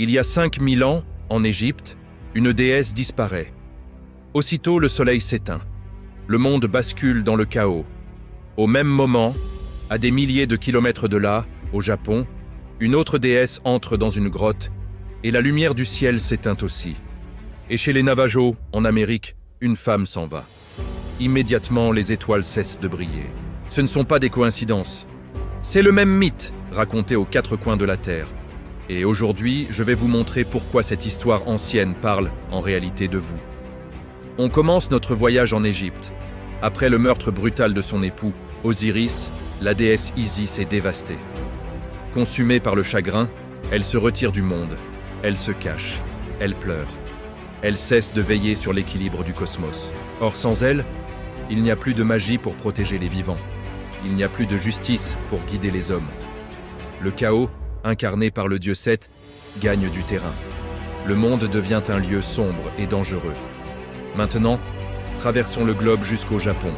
Il y a 5000 ans, en Égypte, une déesse disparaît. Aussitôt, le soleil s'éteint. Le monde bascule dans le chaos. Au même moment, à des milliers de kilomètres de là, au Japon, une autre déesse entre dans une grotte et la lumière du ciel s'éteint aussi. Et chez les Navajos, en Amérique, une femme s'en va. Immédiatement, les étoiles cessent de briller. Ce ne sont pas des coïncidences. C'est le même mythe, raconté aux quatre coins de la Terre. Et aujourd'hui, je vais vous montrer pourquoi cette histoire ancienne parle en réalité de vous. On commence notre voyage en Égypte. Après le meurtre brutal de son époux, Osiris, la déesse Isis est dévastée. Consumée par le chagrin, elle se retire du monde. Elle se cache. Elle pleure. Elle cesse de veiller sur l'équilibre du cosmos. Or, sans elle, il n'y a plus de magie pour protéger les vivants. Il n'y a plus de justice pour guider les hommes. Le chaos, incarné par le dieu Seth, gagne du terrain. Le monde devient un lieu sombre et dangereux. Maintenant, traversons le globe jusqu'au Japon.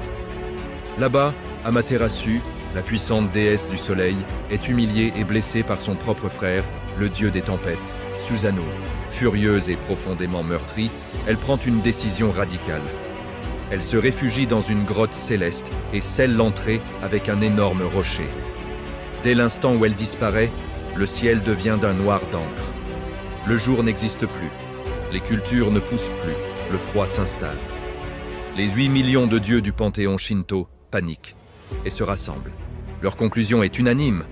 Là-bas, Amaterasu, la puissante déesse du soleil, est humiliée et blessée par son propre frère, le dieu des tempêtes, Susanoo. Furieuse et profondément meurtrie, elle prend une décision radicale. Elle se réfugie dans une grotte céleste et scelle l'entrée avec un énorme rocher. Dès l'instant où elle disparaît, le ciel devient d'un noir d'encre. Le jour n'existe plus, les cultures ne poussent plus, le froid s'installe. Les 8 millions de dieux du panthéon Shinto paniquent et se rassemblent. Leur conclusion est unanime.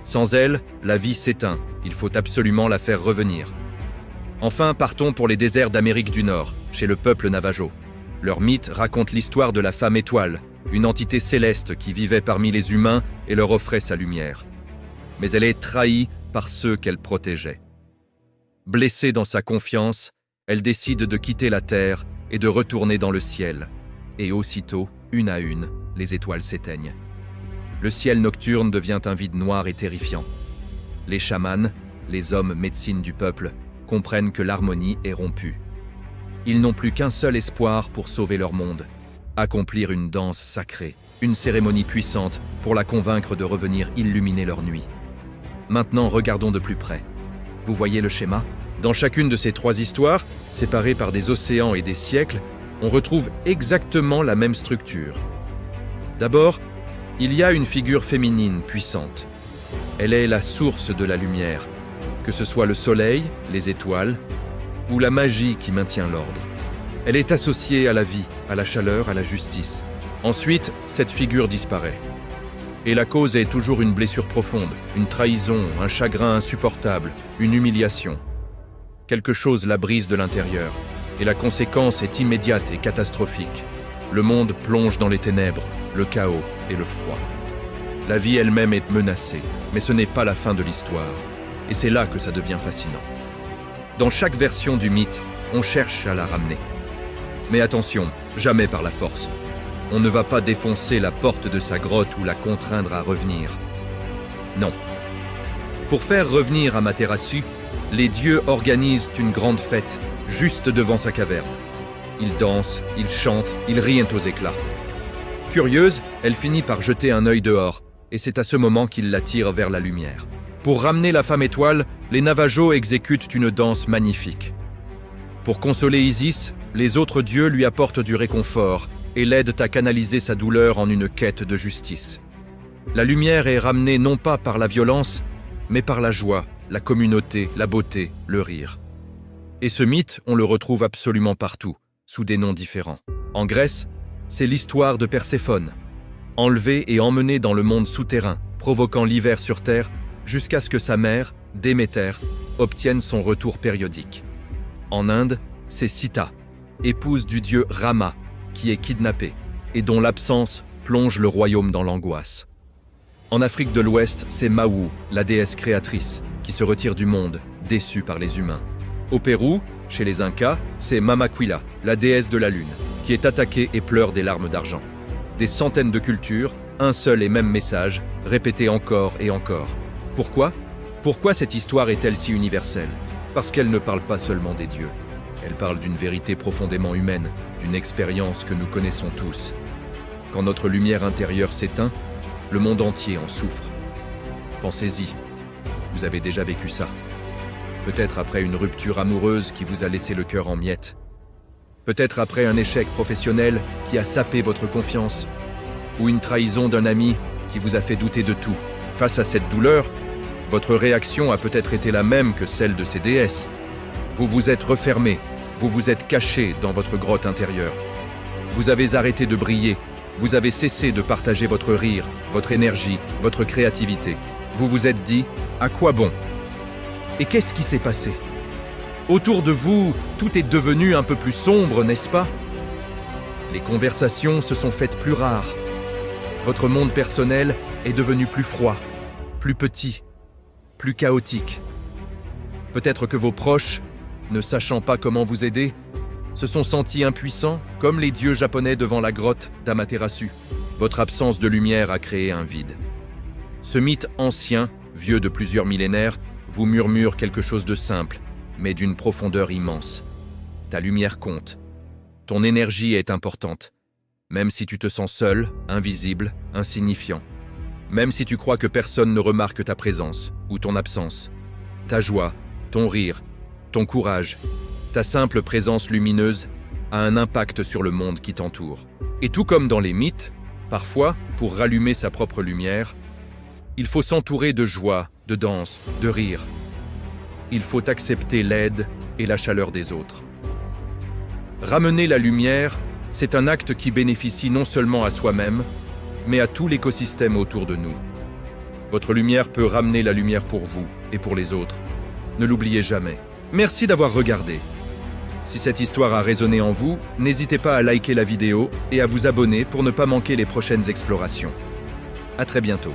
Sans elle, la vie s'éteint, il faut absolument la faire revenir. Enfin, partons pour les déserts d'Amérique du Nord, chez le peuple Navajo. Leur mythe raconte l'histoire de la femme étoile, une entité céleste qui vivait parmi les humains et leur offrait sa lumière. Mais elle est trahie par ceux qu'elle protégeait. Blessée dans sa confiance, elle décide de quitter la terre et de retourner dans le ciel. Et aussitôt, une à une, les étoiles s'éteignent. Le ciel nocturne devient un vide noir et terrifiant. Les chamans, les hommes médecines du peuple, comprennent que l'harmonie est rompue. Ils n'ont plus qu'un seul espoir pour sauver leur monde, accomplir une danse sacrée, une cérémonie puissante pour la convaincre de revenir illuminer leur nuit. Maintenant, regardons de plus près. Vous voyez le schéma ? Dans chacune de ces trois histoires, séparées par des océans et des siècles, on retrouve exactement la même structure. D'abord, il y a une figure féminine puissante. Elle est la source de la lumière, que ce soit le soleil, les étoiles, ou la magie qui maintient l'ordre. Elle est associée à la vie, à la chaleur, à la justice. Ensuite, cette figure disparaît. Et la cause est toujours une blessure profonde, une trahison, un chagrin insupportable, une humiliation. Quelque chose la brise de l'intérieur, et la conséquence est immédiate et catastrophique. Le monde plonge dans les ténèbres, le chaos et le froid. La vie elle-même est menacée, mais ce n'est pas la fin de l'histoire. Et c'est là que ça devient fascinant. Dans chaque version du mythe, on cherche à la ramener. Mais attention, jamais par la force. On ne va pas défoncer la porte de sa grotte ou la contraindre à revenir. Non. Pour faire revenir Amaterasu, les dieux organisent une grande fête, juste devant sa caverne. Ils dansent, ils chantent, ils rient aux éclats. Curieuse, elle finit par jeter un œil dehors, et c'est à ce moment qu'il la tire vers la lumière. Pour ramener la femme étoile, les Navajos exécutent une danse magnifique. Pour consoler Isis, les autres dieux lui apportent du réconfort et l'aident à canaliser sa douleur en une quête de justice. La lumière est ramenée non pas par la violence, mais par la joie, la communauté, la beauté, le rire. Et ce mythe, on le retrouve absolument partout, sous des noms différents. En Grèce, c'est l'histoire de Perséphone, enlevée et emmenée dans le monde souterrain, provoquant l'hiver sur Terre, jusqu'à ce que sa mère, Déméter, obtienne son retour périodique. En Inde, c'est Sita, épouse du dieu Rama, qui est kidnappée et dont l'absence plonge le royaume dans l'angoisse. En Afrique de l'Ouest, c'est Mawu, la déesse créatrice, qui se retire du monde, déçue par les humains. Au Pérou, chez les Incas, c'est Mamaquila, la déesse de la lune, qui est attaquée et pleure des larmes d'argent. Des centaines de cultures, un seul et même message, répété encore et encore. Pourquoi ? Pourquoi cette histoire est-elle si universelle ? Parce qu'elle ne parle pas seulement des dieux. Elle parle d'une vérité profondément humaine, d'une expérience que nous connaissons tous. Quand notre lumière intérieure s'éteint, le monde entier en souffre. Pensez-y, vous avez déjà vécu ça. Peut-être après une rupture amoureuse qui vous a laissé le cœur en miettes. Peut-être après un échec professionnel qui a sapé votre confiance. Ou une trahison d'un ami qui vous a fait douter de tout. Face à cette douleur, votre réaction a peut-être été la même que celle de ces déesses. Vous vous êtes refermé, vous vous êtes caché dans votre grotte intérieure. Vous avez arrêté de briller, vous avez cessé de partager votre rire, votre énergie, votre créativité. Vous vous êtes dit, à quoi bon? Et qu'est-ce qui s'est passé? Autour de vous, tout est devenu un peu plus sombre, n'est-ce pas? Les conversations se sont faites plus rares. Votre monde personnel est devenu plus froid, plus petit, plus chaotique. Peut-être que vos proches, ne sachant pas comment vous aider, se sont sentis impuissants, comme les dieux japonais devant la grotte d'Amaterasu. Votre absence de lumière a créé un vide. Ce mythe ancien, vieux de plusieurs millénaires, vous murmure quelque chose de simple, mais d'une profondeur immense. Ta lumière compte. Ton énergie est importante. Même si tu te sens seul, invisible, insignifiant. Même si tu crois que personne ne remarque ta présence ou ton absence. Ta joie, ton rire, ton courage, ta simple présence lumineuse a un impact sur le monde qui t'entoure. Et tout comme dans les mythes, parfois, pour rallumer sa propre lumière, il faut s'entourer de joie, de danse, de rire. Il faut accepter l'aide et la chaleur des autres. Ramener la lumière, c'est un acte qui bénéficie non seulement à soi-même, mais à tout l'écosystème autour de nous. Votre lumière peut ramener la lumière pour vous et pour les autres. Ne l'oubliez jamais. Merci d'avoir regardé. Si cette histoire a résonné en vous, n'hésitez pas à liker la vidéo et à vous abonner pour ne pas manquer les prochaines explorations. À très bientôt.